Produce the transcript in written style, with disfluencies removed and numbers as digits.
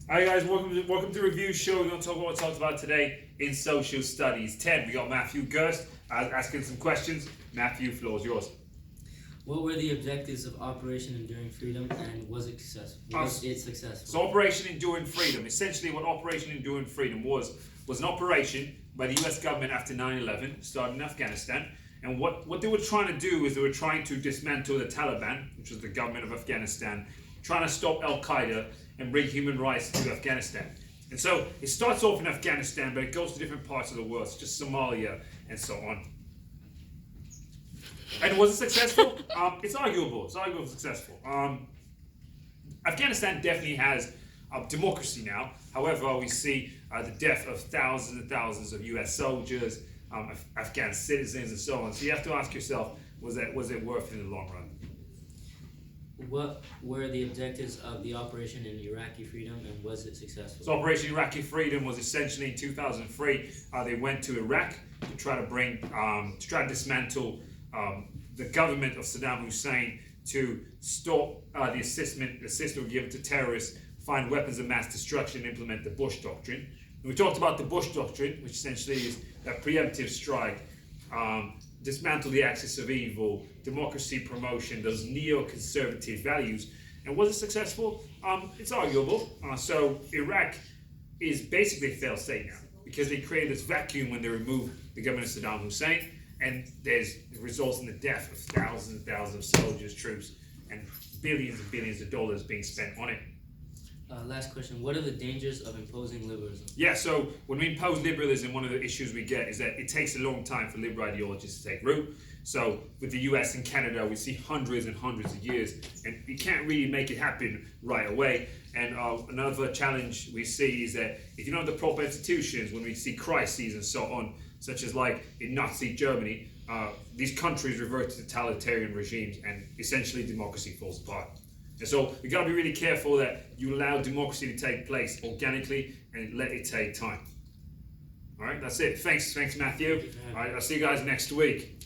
Hi guys, welcome to Review Show. We're going to talk about what we talked about today in social studies. 10, we got Matthew Gerst asking some questions. Matthew, floor is yours. What were the objectives of Operation Enduring Freedom, and was it successful? So Operation Enduring Freedom, essentially what Operation Enduring Freedom was an operation by the US government after 9/11, started in Afghanistan. And what they were trying to do is they were trying to dismantle the Taliban, which was the government of Afghanistan, trying to stop Al-Qaeda and bring human rights to Afghanistan. And so it starts off in Afghanistan, but it goes to different parts of the world, such as Somalia and so on. And was it successful? It's arguable. It's arguably successful. Afghanistan definitely has democracy now. However, we see the death of thousands and thousands of US soldiers, Afghan citizens, and so on. So you have to ask yourself, was it worth it in the long run? What were the objectives of the Operation in Iraqi Freedom, and was it successful? So Operation Iraqi Freedom was essentially in 2003. They went to Iraq to try to dismantle the government of Saddam Hussein, to stop the assistance given to terrorists, find weapons of mass destruction, and implement the Bush Doctrine. And we talked about the Bush Doctrine, which essentially is that preemptive strike, dismantle the axis of evil, democracy promotion, those neoconservative values. And was it successful? It's arguable. So Iraq is basically a failed state now, because they created this vacuum when they removed the government of Saddam Hussein, and it results in the death of thousands and thousands of soldiers, troops, and billions of dollars being spent on it. Last question. What are the dangers of imposing liberalism? Yeah, so when we impose liberalism, one of the issues we get is that it takes a long time for liberal ideologies to take root. So with the US and Canada, we see hundreds and hundreds of years, and you can't really make it happen right away. And another challenge we see is that if you don't have the proper institutions, when we see crises and so on, such as like in Nazi Germany, these countries revert to totalitarian regimes, and essentially democracy falls apart. And so you got to be really careful that you allow democracy to take place organically and let it take time. All right, that's it. Thanks, Matthew. All right, I'll see you guys next week.